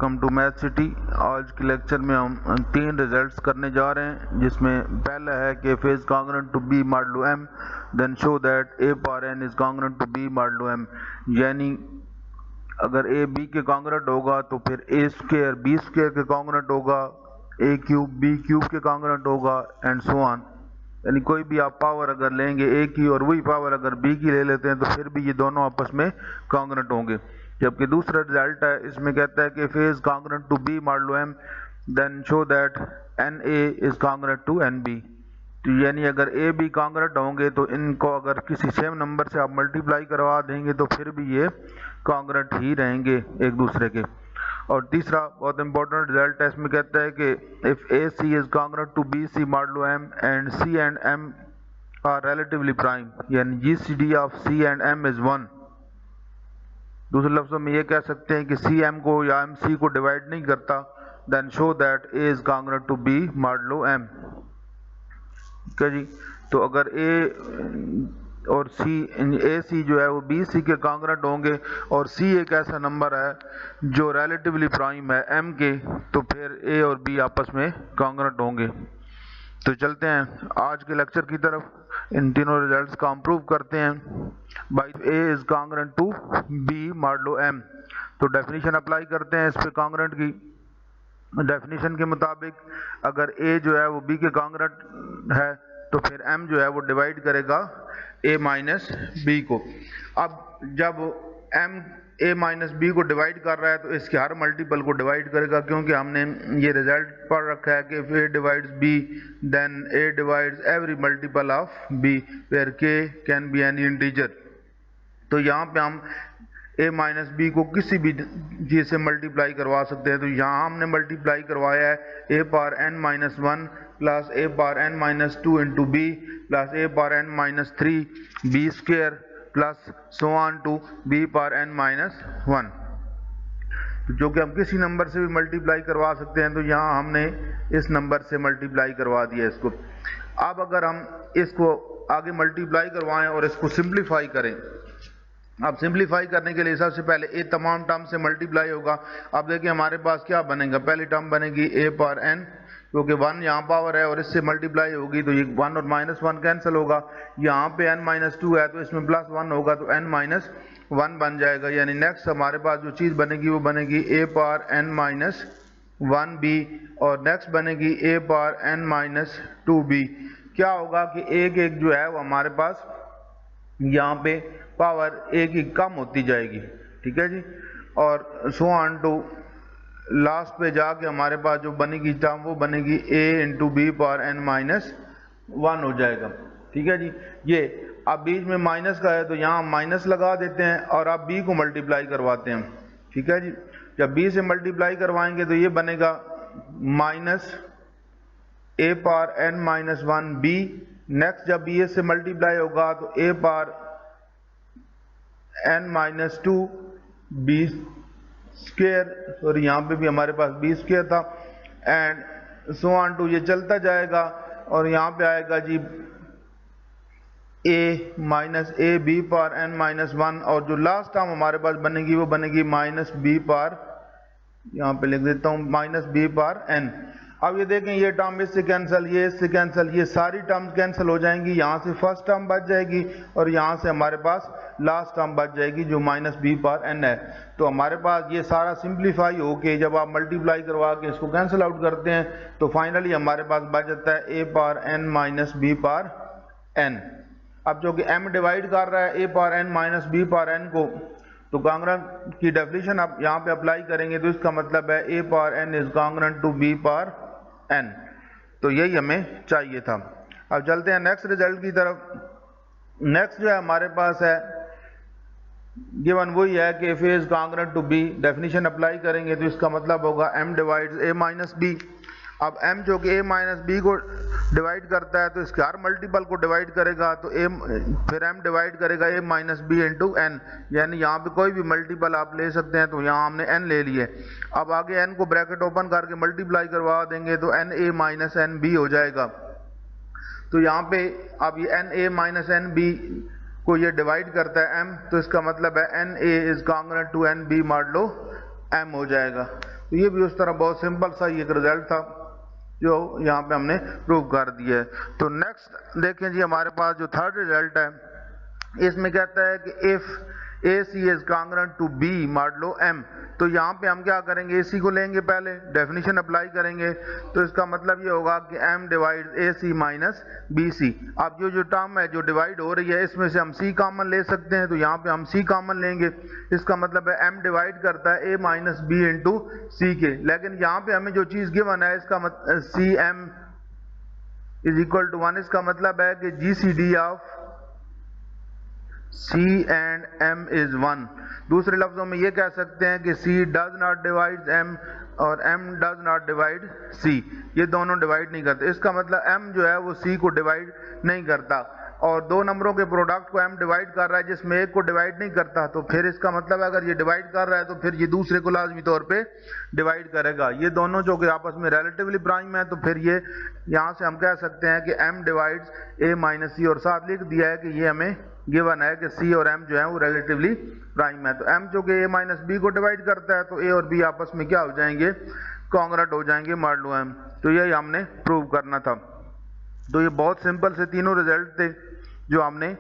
Welcome to math city. आज के lecture में हम 3 रिजल्ट्स करने जा रहे हैं, जिसमें पहला है कि f is congruent to b modulo m, then show that a power n is congruent to b modulo m। यानी अगर a b के कॉन्ग्रुएंट होगा तो फिर a स्क्वायर b स्क्वायर के कॉन्ग्रुएंट होगा, a क्यूब b क्यूब के congruent होगा एंड सो ऑन। यानी कोई भी आप पावर अगर लेंगे a की और वही पावर अगर b की ले लेते हैं तो फिर भी ये दोनों आपस में कॉन्ग्रुएंट होंगे। जबकि दूसरा रिजल्ट है, इसमें कहता है कि f is congruent to b modulo m, then show that na is congruent to nb। तो यानी अगर a b कॉन्ग्रुएंट होंगे तो इनको अगर किसी सेम नंबर से आप मल्टीप्लाई करवा देंगे तो फिर भी ये कॉन्ग्रुएंट ही रहेंगे एक दूसरे के। और तीसरा बहुत इंपॉर्टेंट रिजल्ट है, इसमें कहता है कि if ac is congruent to bc modulo m and c and m are relatively prime, यानी gcd of c and m is 1। दूसरे लफ्ज़ों में ये कह सकते हैं कि सी एम को या एम सी को डिवाइड नहीं करता, then show that a is congruent to b modulo m. ठीक है जी। तो अगर ए और सी, ए सी जो है वो बी सी के कॉन्ग्रुएंट होंगे और सी एक ऐसा नंबर है जो रिलेटिवली प्राइम है एम के, तो फिर ए और बी आपस में कॉन्ग्रुएंट होंगे। तो चलते हैं आज के लेक्चर की तरफ, इन तीनों रिजल्ट्स का हम प्रूव करते हैं। By a is congruent to b modulo m. तो डेफिनेशन अप्लाई करते हैं इस पे कॉन्ग्रुएंट की। डेफिनेशन के मुताबिक अगर ए जो है वो बी के कॉन्ग्रुएंट है तो फिर एम जो है वो डिवाइड करेगा ए माइनस बी को। अब जब एम ए माइनस बी को डिवाइड कर रहा है तो इसके हर मल्टीपल को डिवाइड करेगा, क्योंकि हमने ये रिजल्ट पढ़ रखा है कि if a divides b then a divides every multiple of b where k can be any integer। तो यहाँ पे हम a माइनस बी को किसी भी चीज़ से मल्टीप्लाई करवा सकते हैं। तो यहाँ हमने मल्टीप्लाई करवाया है a power n minus 1 plus a power n minus 2 into b plus a power n minus 3 b square plus so on to b power n minus 1, जो कि हम किसी नंबर से भी मल्टीप्लाई करवा सकते हैं। तो यहाँ हमने इस नंबर से मल्टीप्लाई करवा दिया इसको। अब अगर हम इसको आगे मल्टीप्लाई करवाएं और इसको सिंप्लीफाई करें, अब सिंप्लीफाई करने के लिए सबसे पहले ए तमाम टर्म से मल्टीप्लाई होगा। अब देखिए हमारे पास क्या बनेगा, पहली टर्म बनेगी a पावर n, क्योंकि 1 यहाँ पावर है और इससे मल्टीप्लाई होगी तो ये 1 और माइनस 1 कैंसिल होगा। यहाँ पे n माइनस 2 है तो इसमें प्लस 1 होगा तो n माइनस 1 बन जाएगा। यानी नेक्स्ट हमारे पास जो चीज़ बनेगी वो बनेगी a power n minus 1b और नेक्स्ट बनेगी a power n minus 2b। क्या होगा कि एक एक जो है वो हमारे पास यहाँ पे पावर एक ही कम होती जाएगी। ठीक है जी। और सो ऑन टू लास्ट पे जाके हमारे पास जो बनेगी टर्म वो बनेगी a into b power n minus 1 हो जाएगा। ठीक है जी। ये अब बीच में माइनस का है तो यहाँ माइनस लगा देते हैं और अब b को मल्टीप्लाई करवाते हैं। ठीक है जी। जब b से मल्टीप्लाई करवाएंगे तो ये बनेगा minus a power n minus 1b। Next जब b से मल्टीप्लाई होगा तो a power n minus 2 b square, और यहाँ पे भी हमारे पास b स्क्वायर था एंड सो ऑन टू, ये चलता जाएगा और यहाँ पे आएगा जी a minus a b power n minus 1 और जो लास्ट टर्म हमारे पास बनेगी वो बनेगी माइनस b पावर, यहाँ पे लिख देता हूँ माइनस b पावर n। अब ये देखें ये टर्म इससे कैंसिल, ये इससे कैंसिल, ये सारी टर्म्स कैंसिल हो जाएंगी। यहाँ से फर्स्ट टर्म बच जाएगी और यहाँ से हमारे पास लास्ट टर्म बच जाएगी जो माइनस b पावर n है। तो हमारे पास ये सारा सिंप्लीफाई होके जब आप मल्टीप्लाई करवा के इसको कैंसिल आउट करते हैं तो फाइनली हमारे पास बच जाता है a power n minus b power n। अब जो कि m डिवाइड कर रहा है a power n minus b power n को, तो कॉन्ग्रुएंट की डेफिनेशन आप यहाँ पे अप्लाई करेंगे तो इसका मतलब है a power n is congruent to b power n। तो यही हमें चाहिए था। अब चलते हैं नेक्स्ट रिजल्ट की तरफ। नेक्स्ट जो है हमारे पास है गिवन वही है कि f is congruent to b। Definition apply करेंगे तो इसका मतलब होगा m divides a minus b। अब m जो कि a माइनस b को डिवाइड करता है तो इसके हर मल्टीपल को डिवाइड करेगा तो फिर m डिवाइड करेगा a minus b into n। यानी यहाँ पे कोई भी मल्टीपल आप ले सकते हैं, तो यहाँ हमने n ले लिए। अब आगे n को ब्रैकेट ओपन करके मल्टीप्लाई करवा देंगे तो n a minus n b हो जाएगा। तो यहाँ पे अब ये n a minus n b को ये डिवाइड करता है m, तो इसका मतलब है n a is congruent to n b modulo m हो जाएगा। तो ये भी उस तरह बहुत सिंपल सा ही एक रिजल्ट था जो यहाँ पे हमने प्रूव कर दिया है। तो नेक्स्ट देखें जी, हमारे पास जो थर्ड रिजल्ट है इसमें कहता है कि if AC is congruent to B modulo M, तो यहाँ पे हम क्या करेंगे, AC को लेंगे, पहले डेफिनेशन अप्लाई करेंगे, तो इसका मतलब ये होगा कि M divide AC minus BC। अब जो टर्म है जो डिवाइड हो रही है इसमें से हम C कॉमन ले सकते हैं, तो यहाँ पे हम C कॉमन लेंगे, इसका मतलब है M डिवाइड करता है A minus B into C के, लेकिन यहाँ पे हमें जो चीज़ गिवन है इसका CM इज इक्वल टू 1, इसका मतलब है कि GCD of C and M is 1। दूसरे लफ्जों में ये कह सकते हैं कि C does not divide M और M does not divide C, ये दोनों डिवाइड नहीं करते। इसका मतलब M जो है वो C को डिवाइड नहीं करता, और दो नंबरों के प्रोडक्ट को M डिवाइड कर रहा है जिसमें एक को डिवाइड नहीं करता, तो फिर इसका मतलब अगर ये डिवाइड कर रहा है तो फिर ये दूसरे को लाजमी तौर पे डिवाइड करेगा। ये दोनों जो कि आपस में रिलेटिवली प्राइम है, तो फिर ये यहाँ से हम कह सकते हैं कि M divides A minus C, और साथ लिख दिया है कि ये हमें गिवन है कि C और M जो है वो रिलेटिवली प्राइम है। तो M जो कि A माइनस B को डिवाइड करता है, तो A और B आपस में क्या हो जाएंगे, कांग्रुएंट हो जाएंगे मॉडुलो M। तो यही हमने प्रूव करना था। तो ये बहुत सिंपल से तीनों रिजल्ट थे जो हमने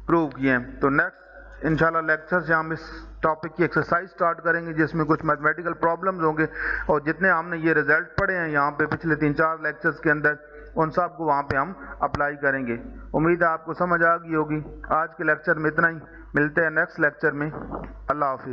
प्रूव किए हैं। तो नेक्स्ट इंशाल्लाह लेक्चर से हम इस टॉपिक की एक्सरसाइज स्टार्ट करेंगे जिसमें कुछ मैथमेटिकल प्रॉब्लम्स होंगे, और जितने हमने ये रिजल्ट पढ़े हैं यहाँ पे पिछले 3-4 लेक्चर्स के अंदर, उन सब को वहाँ पे हम अप्लाई करेंगे। उम्मीद है आपको समझ आ गई होगी। आज के लेक्चर में इतना ही, मिलते हैं नेक्स्ट लेक्चर में। अल्लाह हाफिज़।